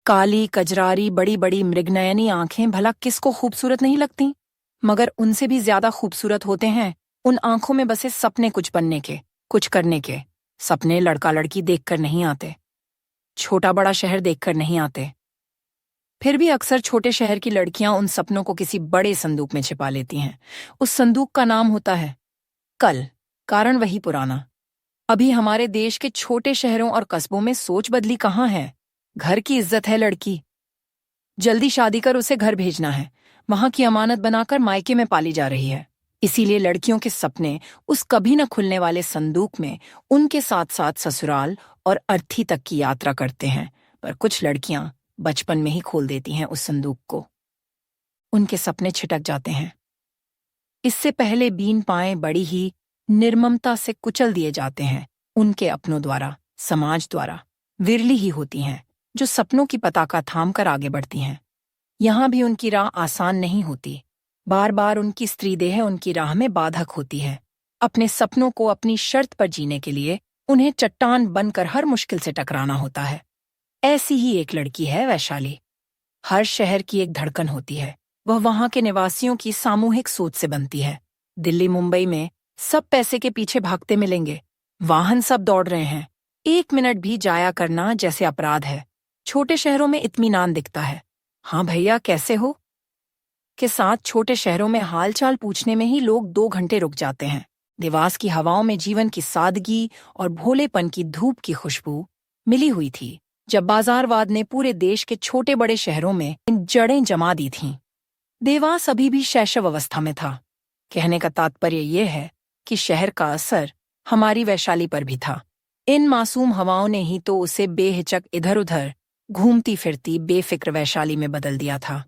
काली कजरारी बड़ी बड़ी मृगनयनी आंखें भला किसको खूबसूरत नहीं लगती, मगर उनसे भी ज्यादा खूबसूरत होते हैं उन आंखों में बसे सपने, कुछ बनने के, कुछ करने के। सपने लड़का लड़की देखकर नहीं आते, छोटा बड़ा शहर देखकर नहीं आते। फिर भी अक्सर छोटे शहर की लड़कियां उन सपनों को किसी बड़े संदूक में छिपा लेती हैं। उस संदूक का नाम होता है कल, कारण वही पुराना। अभी हमारे देश के छोटे शहरों और कस्बों में सोच बदली कहाँ है। घर की इज्जत है लड़की, जल्दी शादी कर उसे घर भेजना है, वहां की अमानत बनाकर मायके में पाली जा रही है। इसीलिए लड़कियों के सपने उस कभी न खुलने वाले संदूक में उनके साथ साथ ससुराल और अर्थी तक की यात्रा करते हैं। पर कुछ लड़कियां बचपन में ही खोल देती हैं उस संदूक को, उनके सपने छिटक जाते हैं। इससे पहले बीन पाए बड़ी ही निर्ममता से कुचल दिए जाते हैं उनके अपनों द्वारा, समाज द्वारा। विरली ही होती हैं जो सपनों की पताका थाम कर आगे बढ़ती हैं। यहां भी उनकी राह आसान नहीं होती। बार बार उनकी स्त्रीदेह उनकी राह में बाधक होती है। अपने सपनों को अपनी शर्त पर जीने के लिए उन्हें चट्टान बनकर हर मुश्किल से टकराना होता है। ऐसी ही एक लड़की है वैशाली। हर शहर की एक धड़कन होती है, वह वहां के निवासियों की सामूहिक सोच से बनती है। दिल्ली मुंबई में सब पैसे के पीछे भागते मिलेंगे, वाहन सब दौड़ रहे हैं, 1 मिनट भी जाया करना जैसे अपराध है। छोटे शहरों में इत्मीनान दिखता है, हाँ भैया कैसे हो के साथ छोटे शहरों में हालचाल पूछने में ही लोग 2 घंटे रुक जाते हैं। देवास की हवाओं में जीवन की सादगी और भोलेपन की धूप की खुशबू मिली हुई थी जब बाजारवाद ने पूरे देश के छोटे बड़े शहरों में इन जड़ें जमा दी थीं। देवास अभी भी शैशव अवस्था में था। कहने का तात्पर्य यह है कि शहर का असर हमारी वैशाली पर भी था। इन मासूम हवाओं ने ही तो उसे बेहिचक इधर उधर घूमती फिरती बेफिक्र वैशाली में बदल दिया था।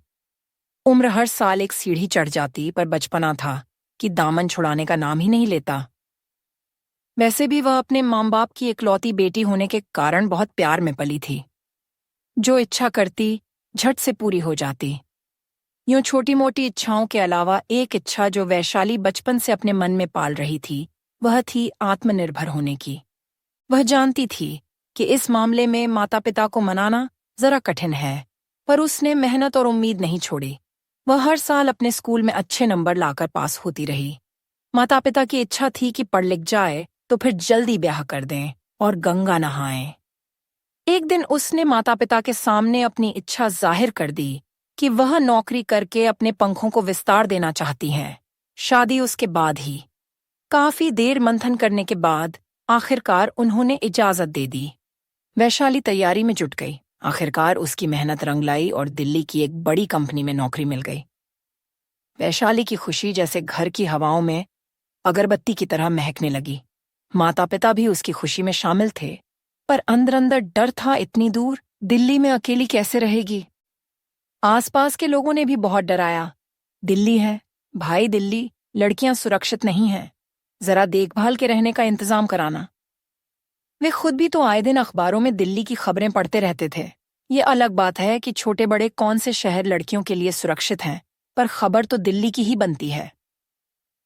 उम्र हर साल एक सीढ़ी चढ़ जाती, पर बचपना था कि दामन छुड़ाने का नाम ही नहीं लेता। वैसे भी वह अपने माँ बाप की इकलौती बेटी होने के कारण बहुत प्यार में पली थी। जो इच्छा करती झट से पूरी हो जाती। यूं छोटी मोटी इच्छाओं के अलावा एक इच्छा जो वैशाली बचपन से अपने मन में पाल रही थी, वह थी आत्मनिर्भर होने की। वह जानती थी कि इस मामले में माता पिता को मनाना जरा कठिन है, पर उसने मेहनत और उम्मीद नहीं छोड़ी। वह हर साल अपने स्कूल में अच्छे नंबर लाकर पास होती रही। माता पिता की इच्छा थी कि पढ़ लिख जाए तो फिर जल्दी ब्याह कर दें और गंगा नहाएं। एक दिन उसने माता पिता के सामने अपनी इच्छा जाहिर कर दी कि वह नौकरी करके अपने पंखों को विस्तार देना चाहती हैं। शादी उसके बाद ही। काफी देर मंथन करने के बाद आखिरकार उन्होंने इजाजत दे दी। वैशाली तैयारी में जुट गई। आखिरकार उसकी मेहनत रंग लाई और दिल्ली की एक बड़ी कंपनी में नौकरी मिल गई। वैशाली की खुशी जैसे घर की हवाओं में अगरबत्ती की तरह महकने लगी। माता पिता भी उसकी खुशी में शामिल थे, पर अंदर अंदर डर था, इतनी दूर दिल्ली में अकेली कैसे रहेगी। आसपास के लोगों ने भी बहुत डराया। दिल्ली है भाई, दिल्ली, लड़कियां सुरक्षित नहीं हैं, जरा देखभाल के रहने का इंतजाम कराना। वे खुद भी तो आए दिन अखबारों में दिल्ली की खबरें पढ़ते रहते थे। ये अलग बात है कि छोटे बड़े कौन से शहर लड़कियों के लिए सुरक्षित हैं, पर खबर तो दिल्ली की ही बनती है।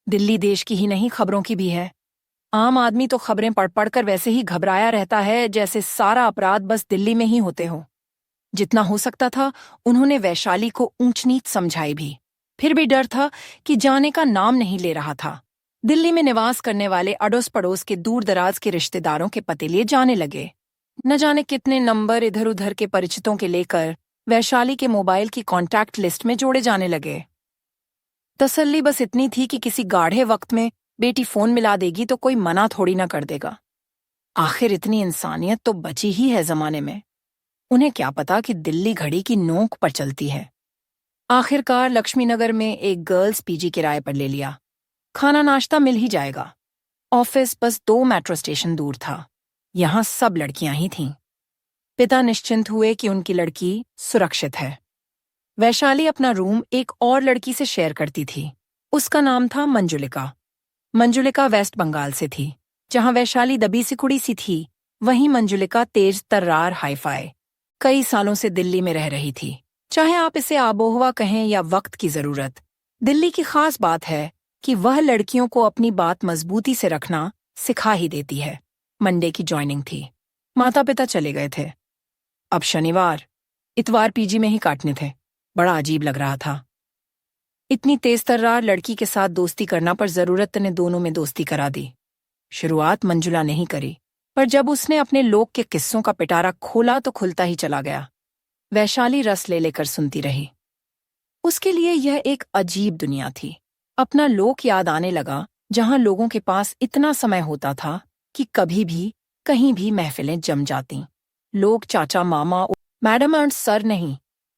दिल्ली देश की ही नहीं, खबरों की भी है। आम आदमी तो खबरें पढ़ पढ़ कर वैसे ही घबराया रहता है जैसे सारा अपराध बस दिल्ली में ही होते हो। जितना हो सकता था उन्होंने वैशाली को ऊंच नीच समझाई भी, फिर भी डर था कि जाने का नाम नहीं ले रहा था। दिल्ली में निवास करने वाले अड़ोस पड़ोस के दूर दराज के रिश्तेदारों के पते लिए जाने लगे। न जाने कितने नंबर इधर उधर के परिचितों के लेकर वैशाली के मोबाइल की कॉन्टैक्ट लिस्ट में जोड़े जाने लगे। तसल्ली बस इतनी थी कि किसी गाढ़े वक्त में बेटी फोन मिला देगी तो कोई मना थोड़ी ना कर देगा। आखिर इतनी इंसानियत तो बची ही है जमाने में। उन्हें क्या पता कि दिल्ली घड़ी की नोक पर चलती है। आखिरकार लक्ष्मीनगर में एक गर्ल्स पीजी किराए पर ले लिया। खाना नाश्ता मिल ही जाएगा। ऑफिस बस 2 मेट्रो स्टेशन दूर था। यहां सब लड़कियां ही थीं। पिता निश्चिंत हुए कि उनकी लड़की सुरक्षित है। वैशाली अपना रूम एक और लड़की से शेयर करती थी। उसका नाम था मंजुलिका। मंजुलिका वेस्ट बंगाल से थी। जहां वैशाली दबी सिकुड़ी सी थी, वहीं मंजुलिका तेज तर्रार हाईफाई कई सालों से दिल्ली में रह रही थी। चाहे आप इसे आबोहवा कहें या वक्त की जरूरत, दिल्ली की खास बात है कि वह लड़कियों को अपनी बात मजबूती से रखना सिखा ही देती है। मंडे की ज्वाइनिंग थी। माता पिता चले गए थे। अब शनिवार। इतवार पीजी में ही काटने थे। बड़ा अजीब लग रहा था। इतनी तेज तर्रार लड़की के साथ दोस्ती करना पर जरूरत ने दोनों में दोस्ती करा दी। शुरुआत मंजुला नहीं करी, पर जब उसने अपने लोक के किस्सों का पिटारा खोला तो खुलता ही चला गया। वैशाली रस ले लेकर सुनती रही। उसके लिए यह एक अजीब दुनिया थी। अपना लोक याद आने लगा, जहां लोगों के पास इतना समय होता था कि कभी भी कहीं भी महफिलें जम जातीं। लोग चाचा मामा मैडम और सर नहीं,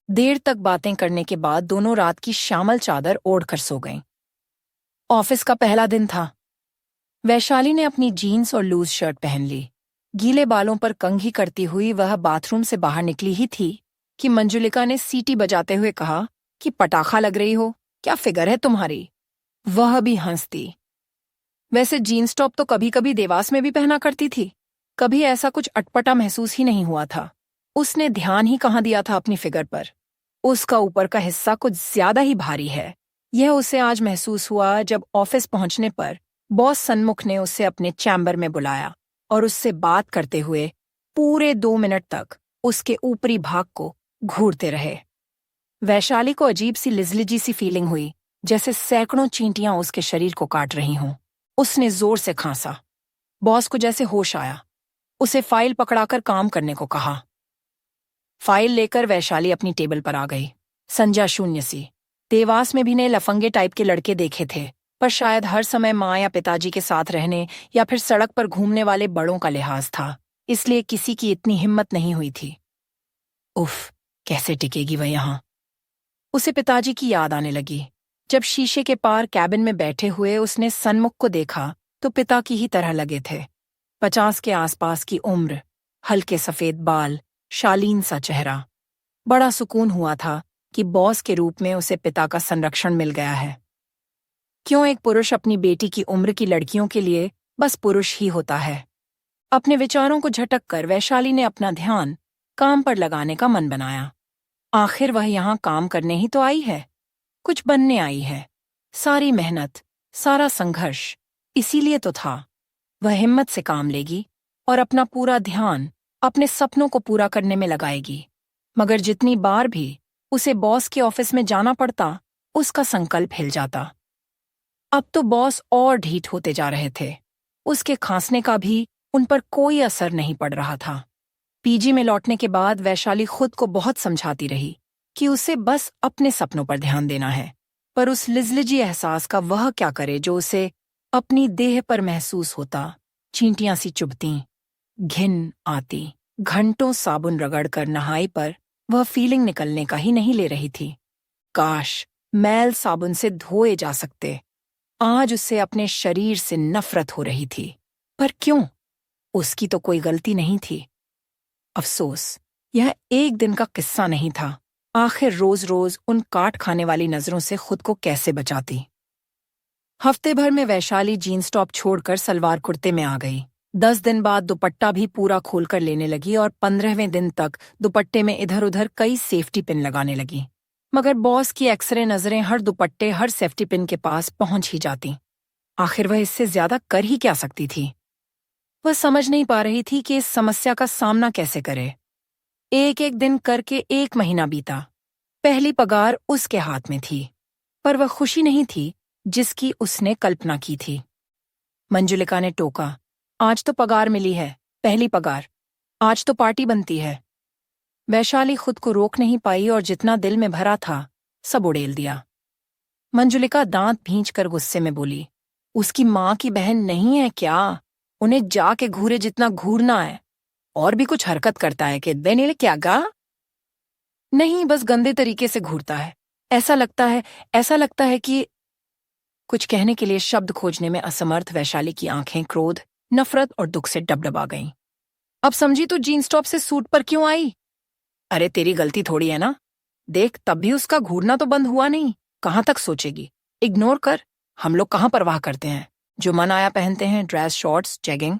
देर तक बातें करने के बाद दोनों रात की श्यामल चादर ओढ़कर सो गईं। ऑफिस का पहला दिन था। वैशाली ने अपनी जीन्स और लूज शर्ट पहन ली। गीले बालों पर कंघी करती हुई वह बाथरूम से बाहर निकली ही थी कि मंजुलिका ने सीटी बजाते हुए कहा कि पटाखा लग रही हो, क्या फिगर है तुम्हारी। वह भी हंसती। वैसे जीन्स टॉप तो कभी कभी देवास में भी पहना करती थी। कभी ऐसा कुछ अटपटा महसूस ही नहीं हुआ था। उसने ध्यान ही कहाँ दिया था अपनी फिगर पर। उसका ऊपर का हिस्सा कुछ ज्यादा ही भारी है। यह उसे आज महसूस हुआ जब ऑफिस पहुंचने पर बॉस सन्मुख ने उसे अपने चैम्बर में बुलाया और उससे बात करते हुए पूरे 2 मिनट तक उसके ऊपरी भाग को घूरते रहे। वैशाली को अजीब सी लिजलिजी सी फीलिंग हुई, जैसे सैकड़ों चींटियां उसके शरीर को काट रही हों। उसने जोर से खांसा। बॉस को जैसे होश आया। उसे फाइल पकड़ाकर काम करने को कहा। फाइल लेकर वैशाली अपनी टेबल पर आ गई। संज्ञा शून्य सी। देवास में भी ने लफंगे टाइप के लड़के देखे थे, पर शायद हर समय माँ या पिताजी के साथ रहने या फिर सड़क पर घूमने वाले बड़ों का लिहाज था, इसलिए किसी की इतनी हिम्मत नहीं हुई थी। उफ, कैसे टिकेगी वह यहाँ। उसे पिताजी की याद आने लगी। जब शीशे के पार कैबिन में बैठे हुए उसने सन्मुख को देखा तो पिता की ही तरह लगे थे। 50 के आसपास की उम्र, हल्के सफेद बाल, शालीन सा चेहरा। बड़ा सुकून हुआ था कि बॉस के रूप में उसे पिता का संरक्षण मिल गया है। क्यों एक पुरुष अपनी बेटी की उम्र की लड़कियों के लिए बस पुरुष ही होता है। अपने विचारों को झटक कर वैशाली ने अपना ध्यान काम पर लगाने का मन बनाया। आखिर वह यहाँ काम करने ही तो आई है, कुछ बनने आई है। सारी मेहनत, सारा संघर्ष इसीलिए तो था। वह हिम्मत से काम लेगी और अपना पूरा ध्यान अपने सपनों को पूरा करने में लगाएगी। मगर जितनी बार भी उसे बॉस के ऑफिस में जाना पड़ता, उसका संकल्प हिल जाता। अब तो बॉस और ढीठ होते जा रहे थे। उसके खांसने का भी उन पर कोई असर नहीं पड़ रहा था। पीजी में लौटने के बाद वैशाली खुद को बहुत समझाती रही कि उसे बस अपने सपनों पर ध्यान देना है, पर उस लिजलिजी एहसास का वह क्या करे जो उसे अपनी देह पर महसूस होता। चींटियां सी चुभती, घिन आती। घंटों साबुन रगड़कर नहाई पर वह फीलिंग निकलने का ही नहीं ले रही थी। काश मैल साबुन से धोए जा सकते। आज उसे अपने शरीर से नफरत हो रही थी, पर क्यों? उसकी तो कोई गलती नहीं थी। अफसोस, यह एक दिन का किस्सा नहीं था। आखिर रोज रोज उन काट खाने वाली नजरों से खुद को कैसे बचाती। हफ्ते भर में वैशाली जीन्स टॉप छोड़कर सलवार कुर्ते में आ गई। 10 दिन बाद दुपट्टा भी पूरा खोलकर लेने लगी और 15वें दिन तक दुपट्टे में इधर उधर कई सेफ्टी पिन लगाने लगी। मगर बॉस की एक्सरे नजरें हर दुपट्टे, हर सेफ्टी पिन के पास पहुंच ही जाती। आखिर वह इससे ज्यादा कर ही क्या सकती थी। वह समझ नहीं पा रही थी कि इस समस्या का सामना कैसे करे। एक एक दिन करके 1 महीना बीता। पहली पगार उसके हाथ में थी, पर वह खुशी नहीं थी जिसकी उसने कल्पना की थी। मंजुलिका ने टोका, आज तो पगार मिली है, पहली पगार, आज तो पार्टी बनती है। वैशाली खुद को रोक नहीं पाई और जितना दिल में भरा था सब उड़ेल दिया। मंजुलिका दांत भींचकर गुस्से में बोली, उसकी माँ की बहन नहीं है क्या? उन्हें जाके घूरे जितना घूरना है। और भी कुछ हरकत करता है कि बेनिल क्या गा? नहीं, बस गंदे तरीके से घूरता है। ऐसा लगता है कि कुछ कहने के लिए शब्द खोजने में असमर्थ वैशाली की आंखें क्रोध, नफरत और दुख से डबडबा गईं। अब समझी तो जीन्स टॉप से सूट पर क्यों आई? अरे तेरी गलती थोड़ी है ना। देख, तब भी उसका घूरना तो बंद हुआ नहीं। कहाँ तक सोचेगी? इग्नोर कर। हम लोग कहाँ परवाह करते हैं। जो मन आया पहनते हैं, ड्रेस, शॉर्ट्स, जैगिंग।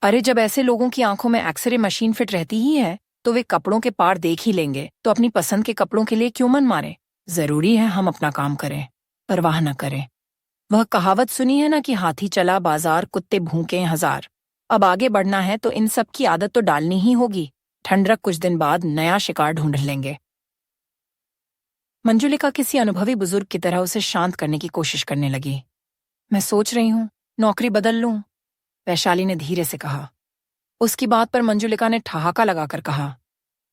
अरे जब ऐसे लोगों की आंखों में एक्सरे मशीन फिट रहती ही है तो वे कपड़ों के पार देख ही लेंगे, तो अपनी पसंद के कपड़ों के लिए क्यों मन मारे। जरूरी है हम अपना काम करें, परवाह न करें। वह कहावत सुनी है ना कि हाथी चला बाजार, कुत्ते भूखे हजार। अब आगे बढ़ना है तो इन सब की आदत तो डालनी ही होगी। ठंडक कुछ दिन बाद नया शिकार ढूंढ लेंगे। मंजुलिका किसी अनुभवी बुजुर्ग की तरह उसे शांत करने की कोशिश करने लगी। मैं सोच रही हूं नौकरी बदल लूं, वैशाली ने धीरे से कहा। उसकी बात पर मंजुलिका ने ठहाका लगाकर कहा,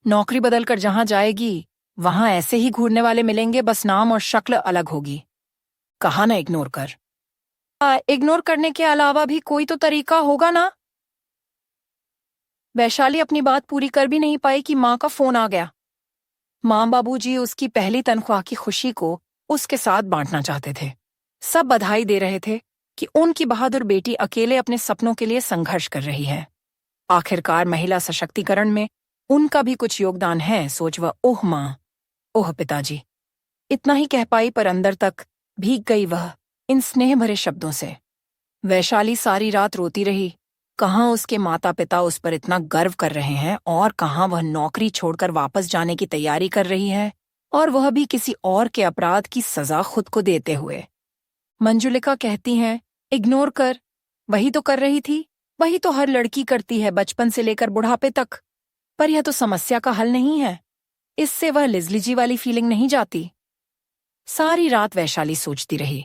नौकरी बदलकर जहां जाएगी वहां ऐसे ही घूरने वाले मिलेंगे, बस नाम और शक्ल अलग होगी। कहा ना इग्नोर कर। इग्नोर करने के अलावा भी कोई तो तरीका होगा ना। वैशाली अपनी बात पूरी कर भी नहीं पाई कि माँ का फोन आ गया। माँ बाबूजी उसकी पहली तनख्वाह की खुशी को उसके साथ बांटना चाहते थे। सब बधाई दे रहे थे कि उनकी बहादुर बेटी अकेले अपने सपनों के लिए संघर्ष कर रही है। आखिरकार महिला सशक्तिकरण में उनका भी कुछ योगदान है, सोच वह। ओह माँ, ओह पिताजी, इतना ही कह पाई, पर अंदर तक भीग गई वह इन स्नेह भरे शब्दों से। वैशाली सारी रात रोती रही। कहाँ उसके माता पिता उस पर इतना गर्व कर रहे हैं और कहाँ वह नौकरी छोड़कर वापस जाने की तैयारी कर रही है, और वह भी किसी और के अपराध की सजा खुद को देते हुए। मंजुलिका कहती हैं इग्नोर कर, वही तो कर रही थी, वही तो हर लड़की करती है बचपन से लेकर बुढ़ापे तक। पर यह तो समस्या का हल नहीं है, इससे वह लिजलीजी वाली फीलिंग नहीं जाती। सारी रात वैशाली सोचती रही।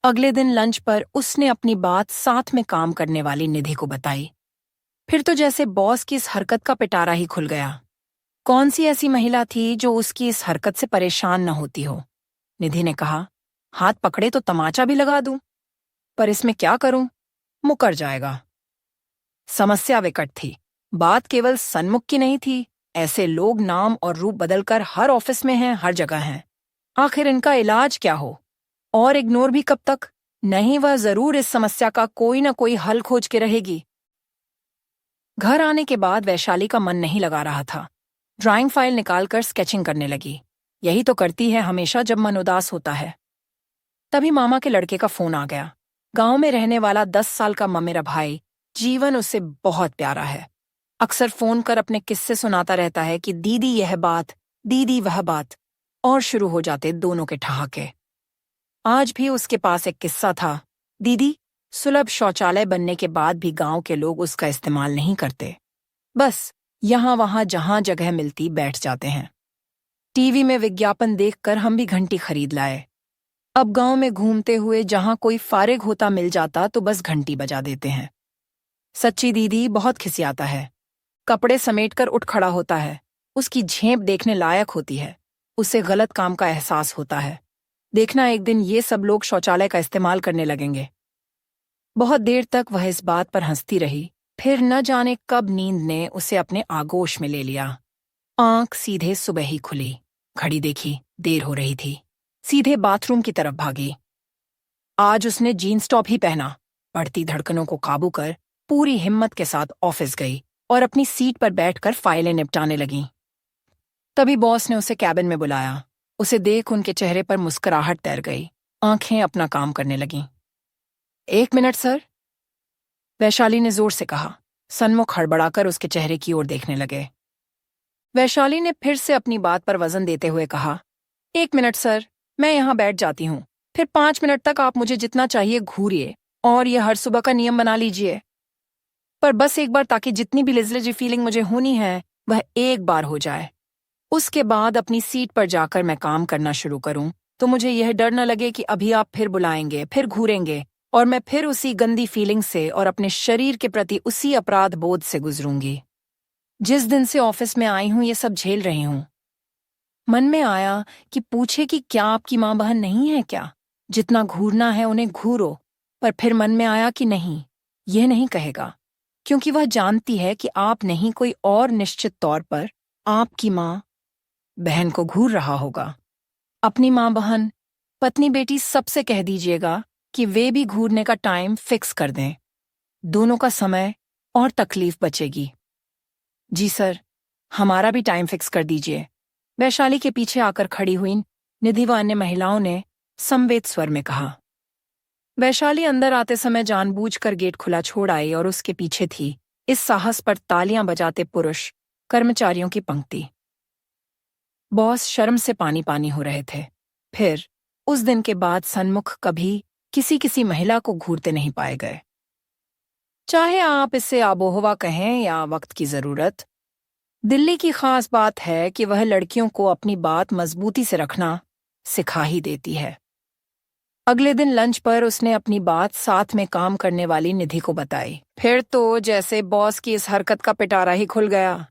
अगले दिन लंच पर उसने अपनी बात साथ में काम करने वाली निधि को बताई। फिर तो जैसे बॉस की इस हरकत का पिटारा ही खुल गया। कौन सी ऐसी महिला थी जो उसकी इस हरकत से परेशान न होती हो। निधि ने कहा, हाथ पकड़े तो तमाचा भी लगा दूं, पर इसमें क्या करूं, मुकर जाएगा। समस्या विकट थी। बात केवल सन्मुख की नहीं थी, ऐसे लोग नाम और रूप बदलकर हर ऑफिस में हैं, हर जगह हैं। आखिर इनका इलाज क्या हो, और इग्नोर भी कब तक। नहीं, वह जरूर इस समस्या का कोई न कोई हल खोज के रहेगी। घर आने के बाद वैशाली का मन नहीं लगा रहा था। ड्राइंग फाइल निकालकर स्केचिंग करने लगी। यही तो करती है हमेशा जब मन उदास होता है। तभी मामा के लड़के का फोन आ गया। गांव में रहने वाला 10 साल का ममेरा भाई जीवन उससे बहुत प्यारा है। अक्सर फोन कर अपने किस्से सुनाता रहता है कि दीदी यह बात, दीदी वह बात, और शुरू हो जाते दोनों के ठहाके। आज भी उसके पास एक किस्सा था। दीदी, सुलभ शौचालय बनने के बाद भी गांव के लोग उसका इस्तेमाल नहीं करते, बस यहां वहां जहां जगह मिलती बैठ जाते हैं। टीवी में विज्ञापन देखकर हम भी घंटी खरीद लाए। अब गांव में घूमते हुए जहां कोई फारिग होता मिल जाता तो बस घंटी बजा देते हैं। सच्ची दीदी बहुत खिसियाता है। कपड़े समेटकर उठ खड़ा होता है। उसकी झेप देखने लायक होती है। उसे गलत काम का एहसास होता है। देखना, एक दिन ये सब लोग शौचालय का इस्तेमाल करने लगेंगे। बहुत देर तक वह इस बात पर हंसती रही। फिर न जाने कब नींद ने उसे अपने आगोश में ले लिया। आंख सीधे सुबह ही खुली। घड़ी देखी, देर हो रही थी। सीधे बाथरूम की तरफ भागी। आज उसने जीन्स टॉप ही पहना। बढ़ती धड़कनों को काबू कर पूरी हिम्मत के साथ ऑफिस गई और अपनी सीट पर बैठकर फाइलें निपटाने लगी। तभी बॉस ने उसे कैबिन में बुलाया। उसे देख उनके चेहरे पर मुस्कुराहट तैर गई। आंखें अपना काम करने लगीं। 1 मिनट सर, वैशाली ने जोर से कहा। सन्मुख हड़बड़ाकर उसके चेहरे की ओर देखने लगे। वैशाली ने फिर से अपनी बात पर वजन देते हुए कहा, 1 मिनट सर, मैं यहां बैठ जाती हूं। फिर 5 मिनट तक आप मुझे जितना चाहिए घूरिए, और यह हर सुबह का नियम बना लीजिए। पर बस एक बार, ताकि जितनी भी लिजलेजी फीलिंग मुझे होनी है वह एक बार हो जाए। उसके बाद अपनी सीट पर जाकर मैं काम करना शुरू करूं तो मुझे यह डर न लगे कि अभी आप फिर बुलाएंगे, फिर घूरेंगे, और मैं फिर उसी गंदी फीलिंग से और अपने शरीर के प्रति उसी अपराध बोध से गुजरूंगी। जिस दिन से ऑफिस में आई हूं ये सब झेल रही हूं। मन में आया कि पूछे कि क्या आपकी माँ बहन नहीं है क्या? जितना घूरना है उन्हें घूरो। पर फिर मन में आया कि नहीं, यह नहीं कहेगा, क्योंकि वह जानती है कि आप नहीं, कोई और निश्चित तौर पर आपकी माँ बहन को घूर रहा होगा। अपनी माँ बहन, पत्नी बेटी सबसे कह दीजिएगा कि वे भी घूरने का टाइम फिक्स कर दें। दोनों का समय और तकलीफ बचेगी। जी सर, हमारा भी टाइम फिक्स कर दीजिए। वैशाली के पीछे आकर खड़ी हुई निधि व अन्य महिलाओं ने संवेद स्वर में कहा। वैशाली अंदर आते समय जानबूझकर गेट खुला छोड़ आई और उसके पीछे थी इस साहस पर तालियां बजाते पुरुष कर्मचारियों की पंक्ति। बॉस शर्म से पानी पानी हो रहे थे। फिर उस दिन के बाद सन्मुख कभी किसी महिला को घूरते नहीं पाए गए। चाहे आप इसे आबोहवा कहें या वक्त की जरूरत, दिल्ली की खास बात है कि वह लड़कियों को अपनी बात मजबूती से रखना सिखा ही देती है। अगले दिन लंच पर उसने अपनी बात साथ में काम करने वाली निधि को बताई। फिर तो जैसे बॉस की इस हरकत का पिटारा ही खुल गया।